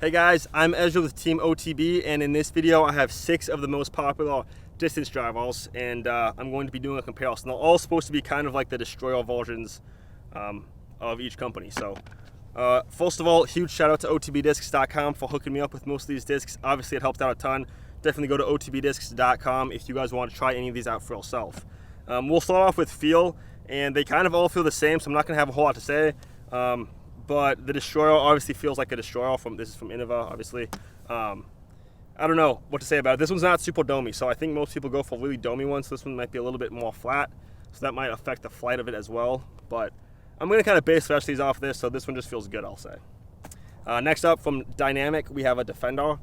Hey guys, I'm Ezra with Team OTB, and in this video I have 6 of the most popular distance drivers, and I'm going to be doing a comparison. They're all supposed to be kind of like the destroyer versions of each company. So first of all, huge shout out to otbdiscs.com for hooking me up with most of these discs. Obviously it helped out a ton. Definitely go to otbdiscs.com if you guys want to try any of these out for yourself. We'll start off with feel, and they kind of all feel the same, so I'm not going to have a whole lot to say. But the destroyer obviously feels like a destroyer. This is from Innova, obviously. I don't know what to say about it. This one's not super domey, so I think most people go for really domey ones. So this one might be a little bit more flat, so that might affect the flight of it as well. But I'm going to kind of base the rest of these off this, so this one just feels good, I'll say. Next up, from Dynamic, we have a Defender,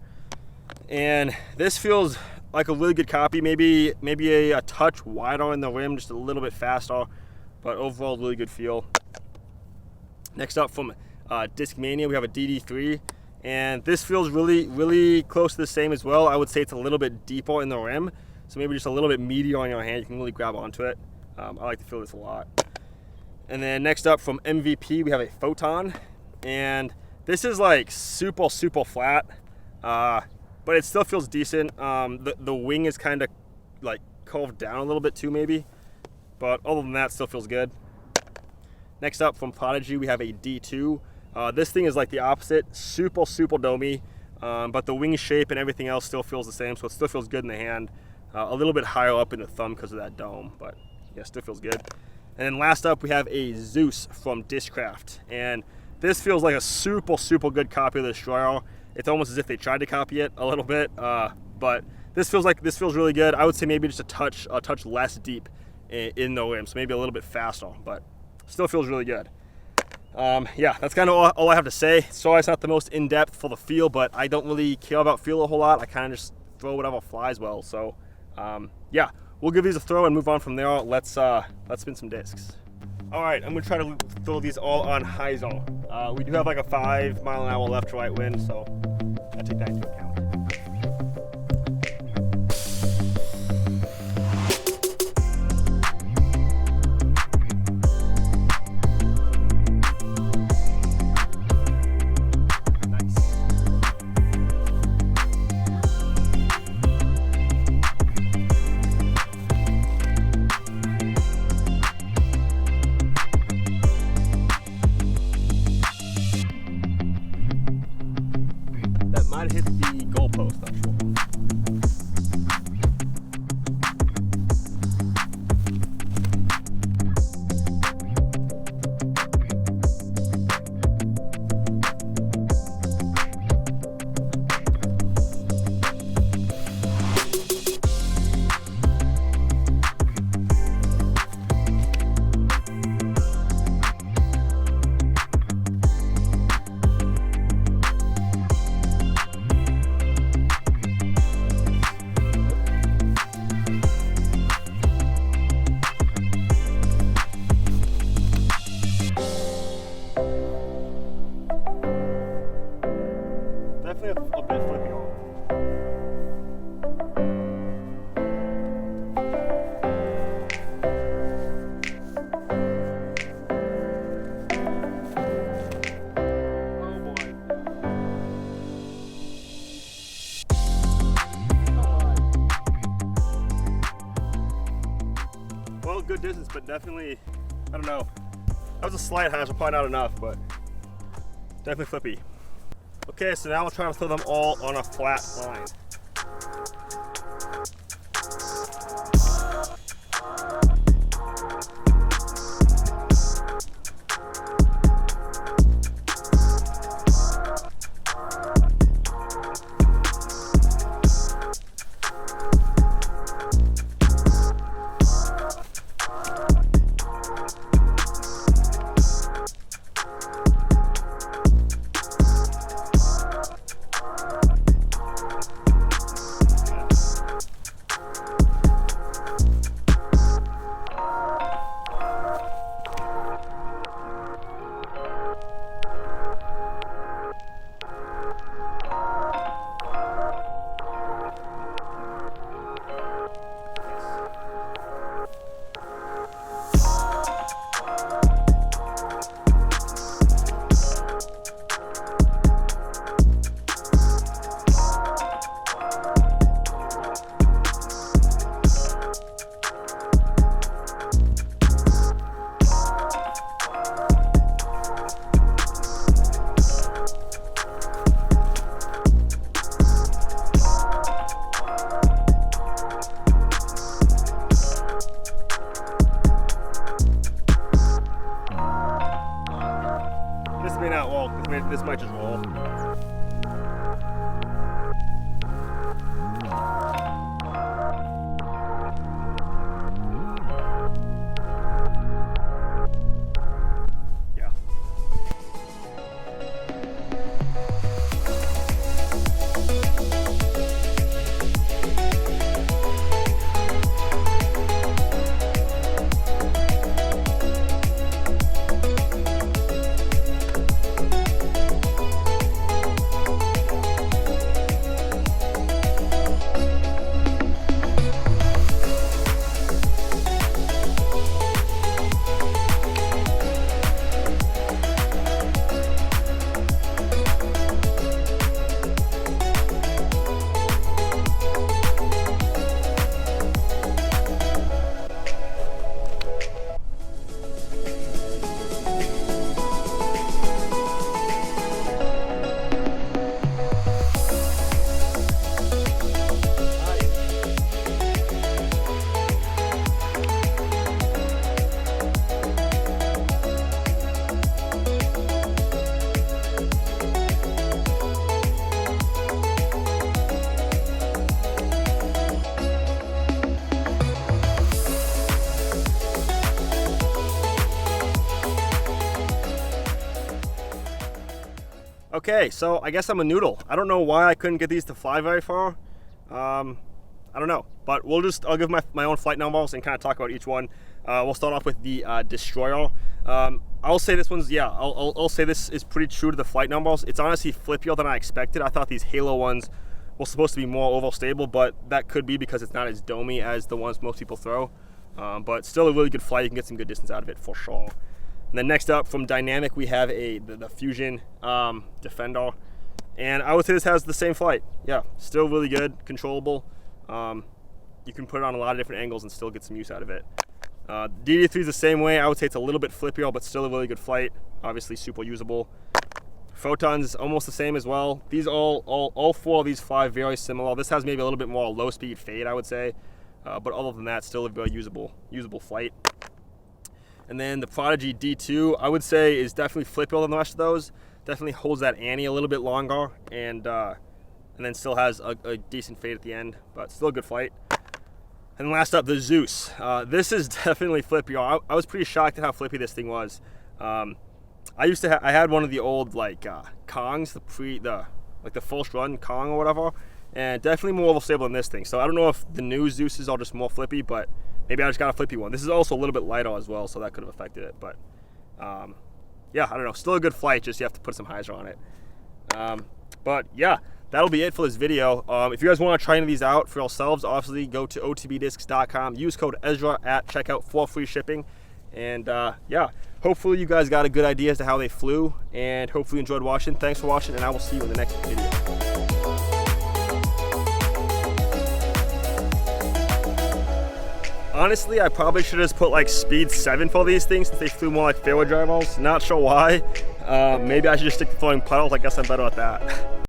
and this feels like a really good copy. Maybe a touch wider in the rim, just a little bit faster, but overall really good feel. Next up, from Discmania, we have a DD3, and this feels really close to the same as well. I would say it's a little bit deeper in the rim, so maybe just a little bit meatier on your hand. You can really grab onto it. I like to feel this a lot. And then next up, from MVP, we have a Photon, and this is like super flat, but it still feels decent. The wing is kind of like curved down a little bit too, maybe, but other than that, still feels good. Next up, from Prodigy, we have a D2. This thing is like the opposite, super domey, but the wing shape and everything else still feels the same, so it still feels good in the hand. A little bit higher up in the thumb because of that dome, but yeah, still feels good. And then last up, we have a Zeus from Discraft, and this feels like a super good copy of the Destroyer. It's almost as if they tried to copy it a little bit, but this feels really good. I would say maybe just a touch less deep in the rim, so maybe a little bit faster, but still feels really good. Yeah, that's kind of all I have to say. Sorry it's not the most in-depth for the feel, but I don't really care about feel a whole lot. I kind of just throw whatever flies well. So yeah, we'll give these a throw and move on from there. Let's spin some discs. All right, I'm gonna try to throw these all on high zone. We do have like a 5 mile an hour left to right wind, so I take that into account. Might hit the goalpost, I'm sure. Definitely a bit flippy on. Oh boy. Well, good distance, but definitely, I don't know. That was a slight high, so probably not enough, but definitely flippy. Okay, so now we'll try to throw them all on a flat line. Okay, so I guess I'm a noodle. I don't know why I couldn't get these to fly very far. I don't know, but I'll give my own flight numbers and kind of talk about each one. We'll start off with the Destroyer. I'll say this one's, yeah, I'll say this is pretty true to the flight numbers. It's honestly flippier than I expected. I thought these Halo ones were supposed to be more oval stable, but that could be because it's not as domey as the ones most people throw. But still a really good flight. You can get some good distance out of it for sure. And then next up from Dynamic, we have the Fusion Defender. And I would say this has the same flight. Yeah, still really good, controllable. You can put it on a lot of different angles and still get some use out of it. DD3 is the same way. I would say it's a little bit flippier, but still a really good flight. Obviously super usable. Photon's almost the same as well. These all four of these fly very similar. This has maybe a little bit more low speed fade, I would say. But other than that, still a very usable flight. And then the Prodigy D2, I would say is definitely flippier than the rest of those. Definitely holds that Annie a little bit longer, and then still has a decent fade at the end, but still a good flight. And last up, the Zeus. This is definitely flippier. I was pretty shocked at how flippy this thing was. I had one of the old Kongs, the first run Kong or whatever, and definitely more oval stable than this thing. So I don't know if the new Zeuses are just more flippy, but maybe I just got a flippy one. This is also a little bit lighter as well, so that could have affected it. But yeah, I don't know. Still a good flight, just you have to put some hyzer on it. But yeah, that'll be it for this video. If you guys want to try any of these out for yourselves, obviously go to otbdiscs.com. Use code Ezra at checkout for free shipping. And yeah, hopefully you guys got a good idea as to how they flew, and hopefully you enjoyed watching. Thanks for watching, and I will see you in the next video. Honestly, I probably should have just put like speed 7 for these things since they flew more like fairway drivers. Not sure why. Maybe I should just stick to throwing puddles. I guess I'm better at that.